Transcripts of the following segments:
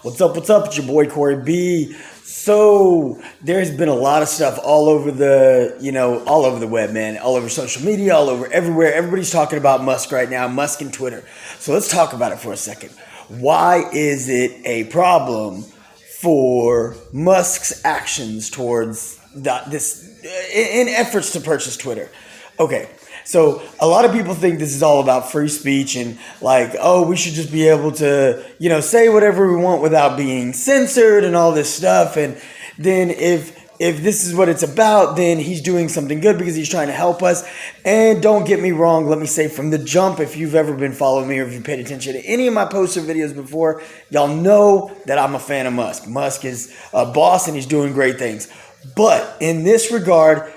What's up? What's up? It's your boy Corey B. So there's been a lot of stuff all over all over the web, man, all over social media, all over everywhere. Everybody's talking about Musk right now, Musk and Twitter. So let's talk about it for a second. Why is it a problem for Musk's actions towards in efforts to purchase Twitter? Okay. So a lot of people think this is all about free speech and we should just be able to, say whatever we want without being censored and all this stuff. And then if this is what it's about, then he's doing something good because he's trying to help us. And don't get me wrong, let me say from the jump, if you've ever been following me or if you paid attention to any of my posts or videos before, y'all know that I'm a fan of Musk. Musk is a boss and he's doing great things. But in this regard,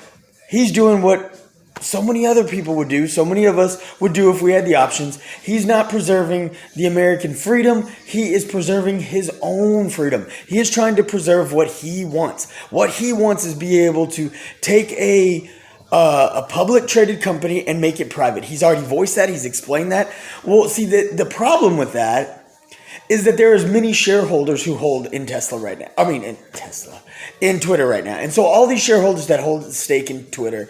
he's doing what so many other people would do, so many of us would do if we had the options. He's not preserving the American freedom. He is preserving his own freedom. He is trying to preserve what he wants. What he wants is be able to take a public traded company and make it private. He's already voiced that. He's explained that. Well, see, the problem with that is that there is many shareholders who hold in Tesla right now. In Twitter right now. And so all these shareholders that hold a stake in Twitter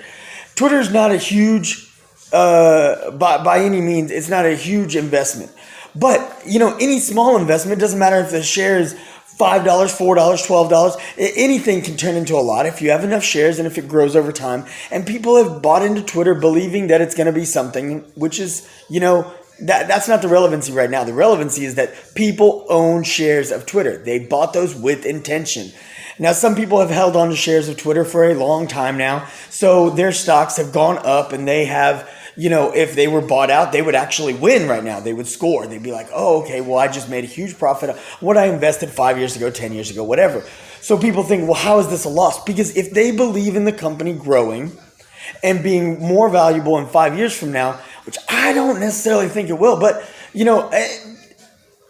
is not a huge, by any means, it's not a huge investment. But, any small investment, doesn't matter if the share is $5, $4, $12, anything can turn into a lot if you have enough shares and if it grows over time. And people have bought into Twitter believing that it's going to be something, which is, that's not the relevancy right now. The relevancy is that people own shares of Twitter. They bought those with intention. Now, some people have held on to shares of Twitter for a long time now, so their stocks have gone up and they have, if they were bought out, they would actually win right now. They would score. They'd be like, oh, okay, well, I just made a huge profit on what I invested 5 years ago, 10 years ago, whatever. So people think, well, how is this a loss? Because if they believe in the company growing and being more valuable in 5 years from now, which I don't necessarily think it will, but,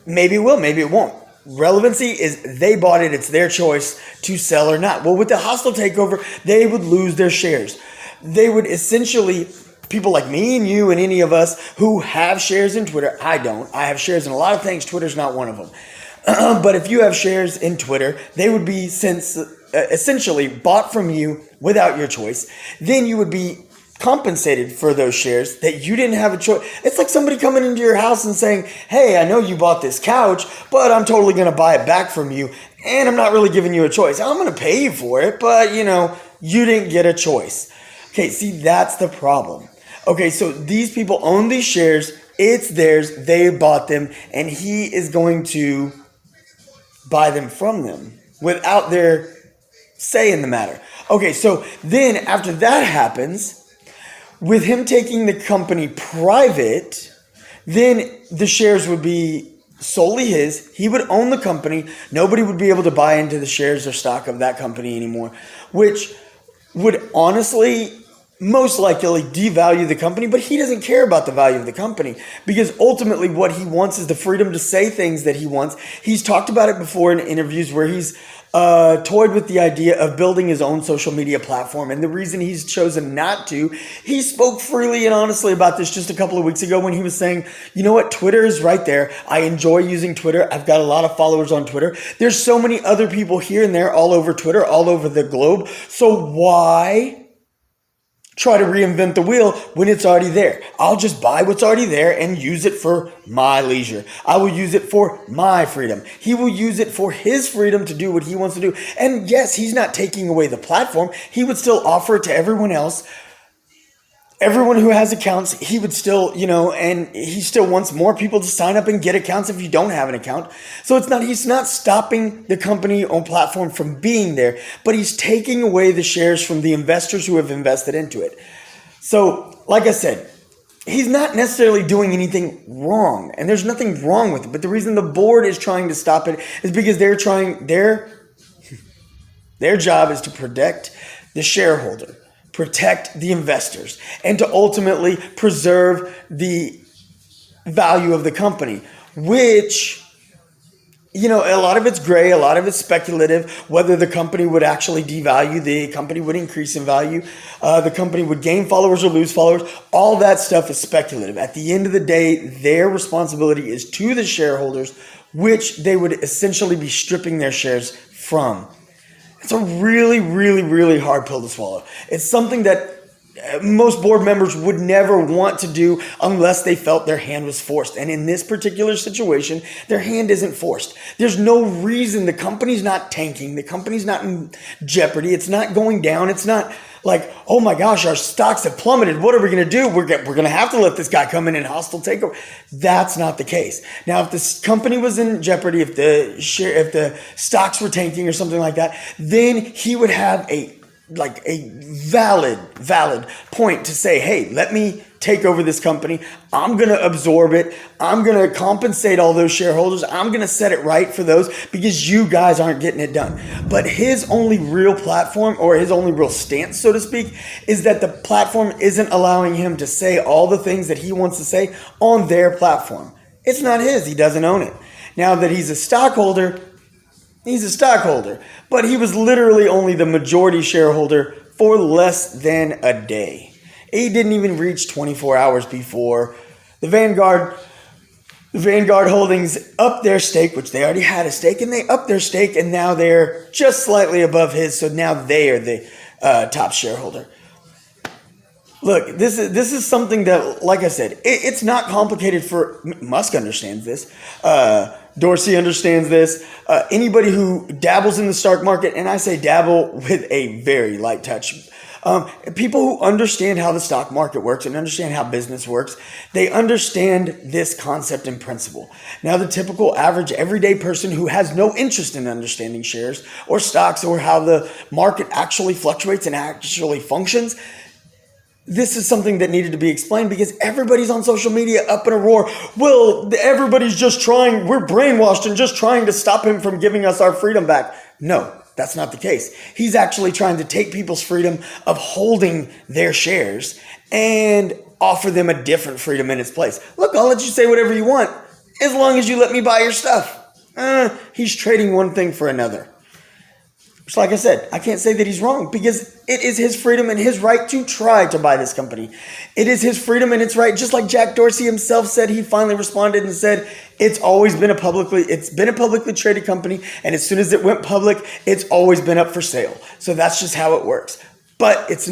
maybe it will, maybe it won't. Relevancy is they bought it. It's their choice to sell or not. Well, with the hostile takeover, they would lose their shares. They would essentially, people like me and you and any of us who have shares in Twitter, I don't. I have shares in a lot of things. Twitter's not one of them. But if you have shares in Twitter, they would be essentially bought from you without your choice. Then you would be compensated for those shares that you didn't have a choice. It's like somebody coming into your house and saying, hey, I know you bought this couch, but I'm totally going to buy it back from you. And I'm not really giving you a choice. I'm going to pay you for it, but you didn't get a choice. Okay, see, that's the problem. Okay, so these people own these shares. It's theirs. They bought them. And he is going to buy them from them without their say in the matter. Okay, so then after that happens, with him taking the company private, then the shares would be solely his. He would own the company. Nobody would be able to buy into the shares or stock of that company anymore, which would honestly most likely devalue the company. But he doesn't care about the value of the company because ultimately what he wants is the freedom to say things that he wants. He's talked about it before in interviews where he's toyed with the idea of building his own social media platform. And the reason he's chosen not to, he spoke freely and honestly about this just a couple of weeks ago when he was saying, you know what, Twitter is right there. I enjoy using Twitter. I've got a lot of followers on Twitter. There's so many other people here and there all over Twitter, all over the globe. So why try to reinvent the wheel when it's already there? I'll just buy what's already there and use it for my leisure. I will use it for my freedom. He will use it for his freedom to do what he wants to do. And yes, he's not taking away the platform. He would still offer it to everyone else. Everyone who has accounts, he would still, and he still wants more people to sign up and get accounts if you don't have an account. So he's not stopping the company or platform from being there, but he's taking away the shares from the investors who have invested into it. So, like I said, he's not necessarily doing anything wrong, and there's nothing wrong with it. But the reason the board is trying to stop it is because their job is to protect the shareholder, protect the investors, and to ultimately preserve the value of the company, which, a lot of it's gray, a lot of it's speculative, whether the company would actually devalue, the company would increase in value, the company would gain followers or lose followers. All that stuff is speculative. At the end of the day, their responsibility is to the shareholders which they would essentially be stripping their shares from. It's a really, really, really hard pill to swallow. It's something that most board members would never want to do unless they felt their hand was forced. And in this particular situation, their hand isn't forced. There's no reason. The company's not tanking. The company's not in jeopardy. It's not going down. It's not like, oh my gosh, our stocks have plummeted. What are we going to do? We're going to have to let this guy come in and hostile takeover. That's not the case. Now, if this company was in jeopardy, if the stocks were tanking or something like that, then he would have a valid point to say, hey, let me take over this company. I'm going to absorb it. I'm going to compensate all those shareholders. I'm going to set it right for those because you guys aren't getting it done. But his only real platform, or his only real stance, so to speak, is that the platform isn't allowing him to say all the things that he wants to say on their platform. It's not his. He doesn't own it. Now that he's a stockholder, but he was literally only the majority shareholder for less than a day. He didn't even reach 24 hours before the Vanguard Holdings upped their stake, which they already had a stake, and they upped their stake, and now they're just slightly above his, so now they are the top shareholder. Look, this is something that, like I said, it's not complicated for Musk understands this. Dorsey understands this. Anybody who dabbles in the stock market, and I say dabble with a very light touch. People who understand how the stock market works and understand how business works, they understand this concept and principle. Now, the typical average everyday person who has no interest in understanding shares or stocks or how the market actually fluctuates and actually functions, this is something that needed to be explained because everybody's on social media up in a roar. Well, everybody's just trying, we're brainwashed and just trying to stop him from giving us our freedom back. No, that's not the case. He's actually trying to take people's freedom of holding their shares and offer them a different freedom in its place. Look, I'll let you say whatever you want as long as you let me buy your stuff. He's trading one thing for another. Which, like I said, I can't say that he's wrong because it is his freedom and his right to try to buy this company. It is his freedom and it's right. Just like Jack Dorsey himself said, he finally responded and said, it's been a publicly traded company. And as soon as it went public, it's always been up for sale. So that's just how it works. But it's